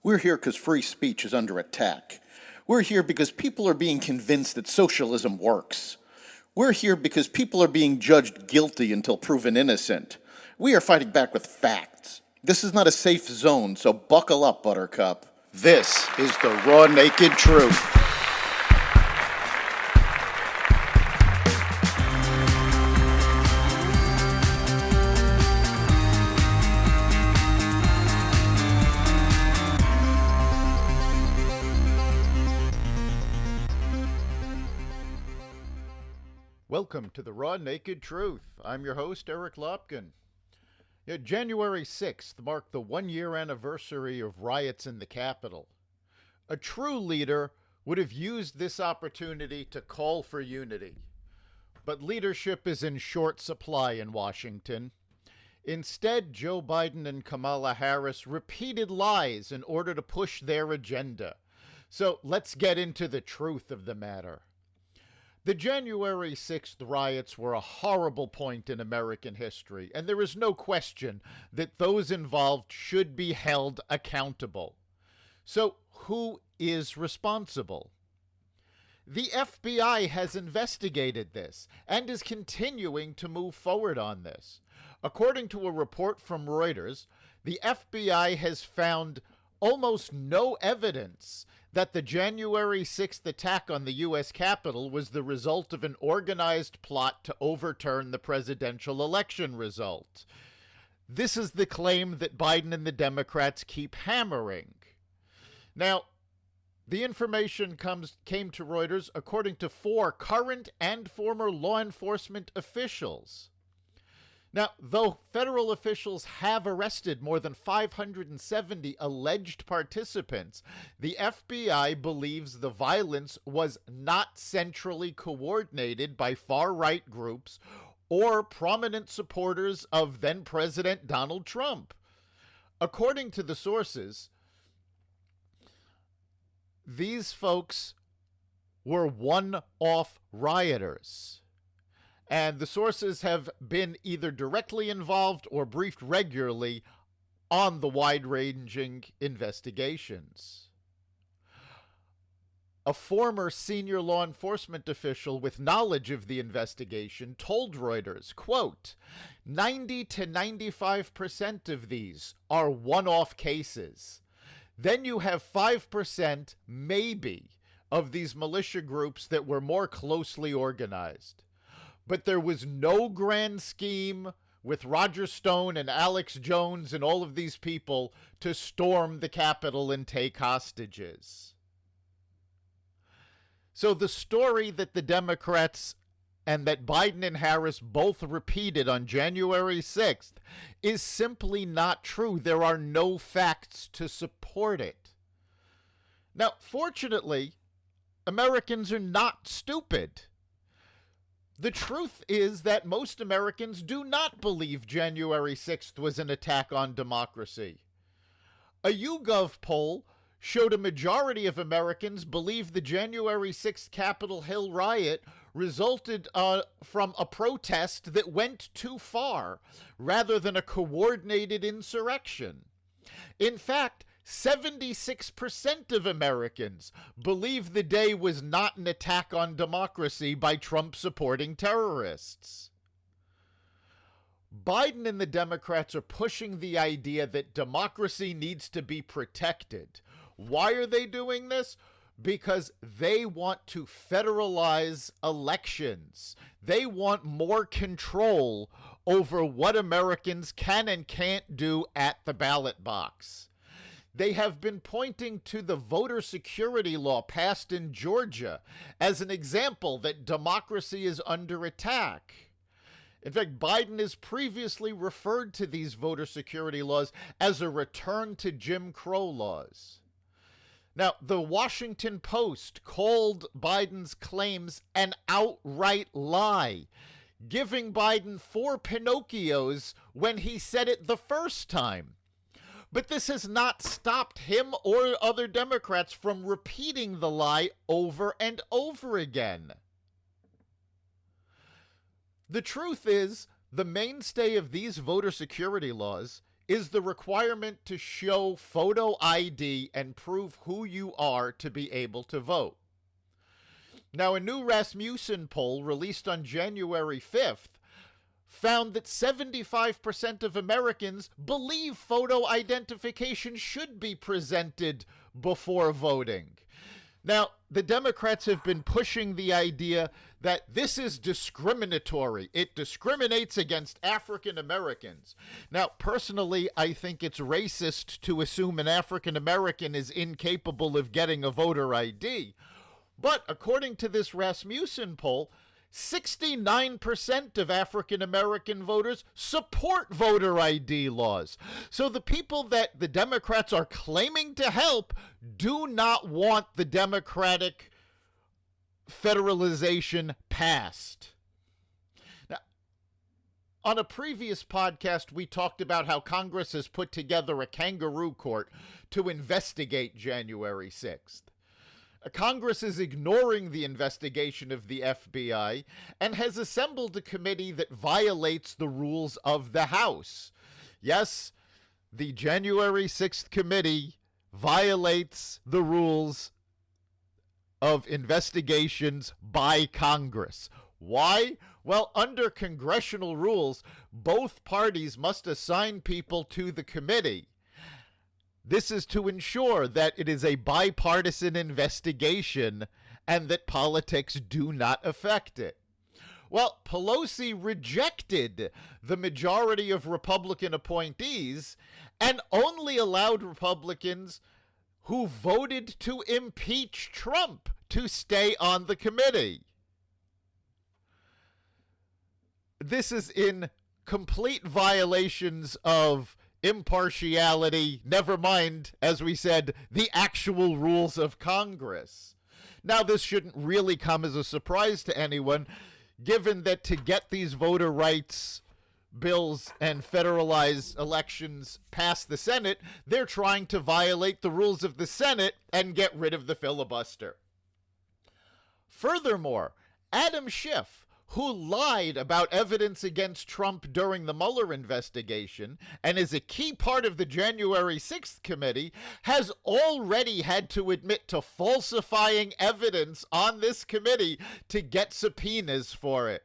We're here because free speech is under attack. We're here because people are being convinced that socialism works. We're here because people are being judged guilty until proven innocent. We are fighting back with facts. This is not a safe zone, so buckle up, Buttercup. This is the raw, naked truth. Welcome to the Raw Naked Truth. I'm your host, Eric Lopkin. January 6th marked the one-year anniversary of riots in the Capitol. A true leader would have used this opportunity to call for unity. But leadership is in short supply in Washington. Instead, Joe Biden and Kamala Harris repeated lies in order to push their agenda. So let's get into the truth of the matter. The January 6th riots were a horrible point in American history, and there is no question that those involved should be held accountable. So, who is responsible? The FBI has investigated this and is continuing to move forward on this. According to a report from Reuters, the FBI has found almost no evidence that the January 6th attack on the U.S. Capitol was the result of an organized plot to overturn the presidential election result. This is the claim that Biden and the Democrats keep hammering. Now, the information came to Reuters according to 4 current and former law enforcement officials. Now, though federal officials have arrested more than 570 alleged participants, the FBI believes the violence was not centrally coordinated by far-right groups or prominent supporters of then-President Donald Trump. According to the sources, these folks were one-off rioters. And the sources have been either directly involved or briefed regularly on the wide-ranging investigations. A former senior law enforcement official with knowledge of the investigation told Reuters, quote, 90 to 95% of these are one-off cases. Then you have 5%, maybe, of these militia groups that were more closely organized. But there was no grand scheme with Roger Stone and Alex Jones and all of these people to storm the Capitol and take hostages. So the story that the Democrats and that Biden and Harris both repeated on January 6th is simply not true. There are no facts to support it. Now, fortunately, Americans are not stupid. The truth is that most Americans do not believe January 6th was an attack on democracy. A YouGov poll showed a majority of Americans believe the January 6th Capitol Hill riot resulted from a protest that went too far, rather than a coordinated insurrection. In fact, 76% of Americans believe the day was not an attack on democracy by Trump-supporting terrorists. Biden and the Democrats are pushing the idea that democracy needs to be protected. Why are they doing this? Because they want to federalize elections. They want more control over what Americans can and can't do at the ballot box. They have been pointing to the voter security law passed in Georgia as an example that democracy is under attack. In fact, Biden has previously referred to these voter security laws as a return to Jim Crow laws. Now, the Washington Post called Biden's claims an outright lie, giving Biden 4 Pinocchios when he said it the first time. But this has not stopped him or other Democrats from repeating the lie over and over again. The truth is, the mainstay of these voter security laws is the requirement to show photo ID and prove who you are to be able to vote. Now, a new Rasmussen poll released on January 5th found that 75% of Americans believe photo identification should be presented before voting. Now, the Democrats have been pushing the idea that this is discriminatory. It discriminates against African Americans. Now, personally, I think it's racist to assume an African American is incapable of getting a voter ID. But according to this Rasmussen poll, 69% of African American voters support voter ID laws. So the people that the Democrats are claiming to help do not want the Democratic federalization passed. Now, on a previous podcast, we talked about how Congress has put together a kangaroo court to investigate January 6th. Congress is ignoring the investigation of the FBI and has assembled a committee that violates the rules of the House. Yes, the January 6th committee violates the rules of investigations by Congress. Why? Well, under congressional rules, both parties must assign people to the committee. This is to ensure that it is a bipartisan investigation and that politics do not affect it. Well, Pelosi rejected the majority of Republican appointees and only allowed Republicans who voted to impeach Trump to stay on the committee. This is in complete violations of impartiality, never mind, as we said, the actual rules of Congress. Now, this shouldn't really come as a surprise to anyone, given that to get these voter rights bills and federalized elections past the Senate, they're trying to violate the rules of the Senate and get rid of the filibuster. Furthermore, Adam Schiff, who lied about evidence against Trump during the Mueller investigation and is a key part of the January 6th committee, has already had to admit to falsifying evidence on this committee to get subpoenas for it.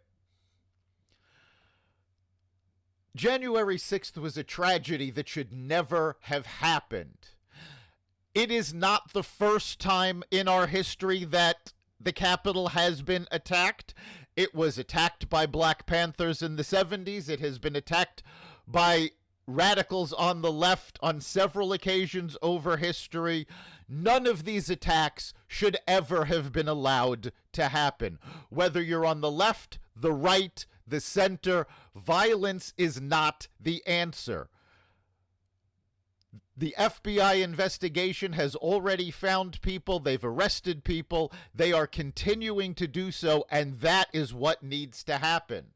January 6th was a tragedy that should never have happened. It is not the first time in our history that the Capitol has been attacked. It was attacked by Black Panthers in the 70s. It has been attacked by radicals on the left on several occasions over history. None of these attacks should ever have been allowed to happen. Whether you're on the left, the right, the center, violence is not the answer. The FBI investigation has already found people. They've arrested people. They are continuing to do so, and that is what needs to happen.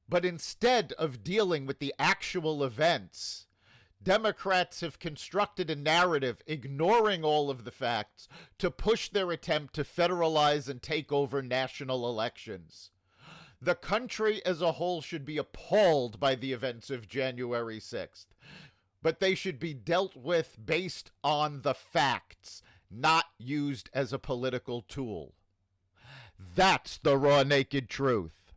But instead of dealing with the actual events, Democrats have constructed a narrative, ignoring all of the facts, to push their attempt to federalize and take over national elections. The country as a whole should be appalled by the events of January 6th. But they should be dealt with based on the facts, not used as a political tool. That's the raw, naked truth.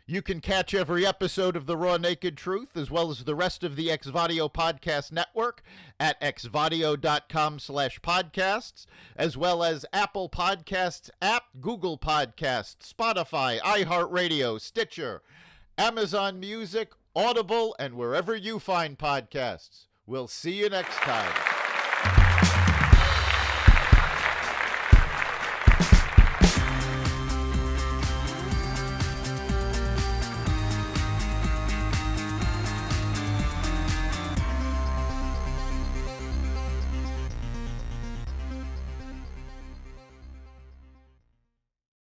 You can catch every episode of the Raw Naked Truth, as well as the rest of the Xvadio podcast network at xvadio.com/podcasts, as well as Apple Podcasts app, Google Podcasts, Spotify, iHeartRadio, Stitcher, Amazon Music, Audible, and wherever you find podcasts. We'll see you next time.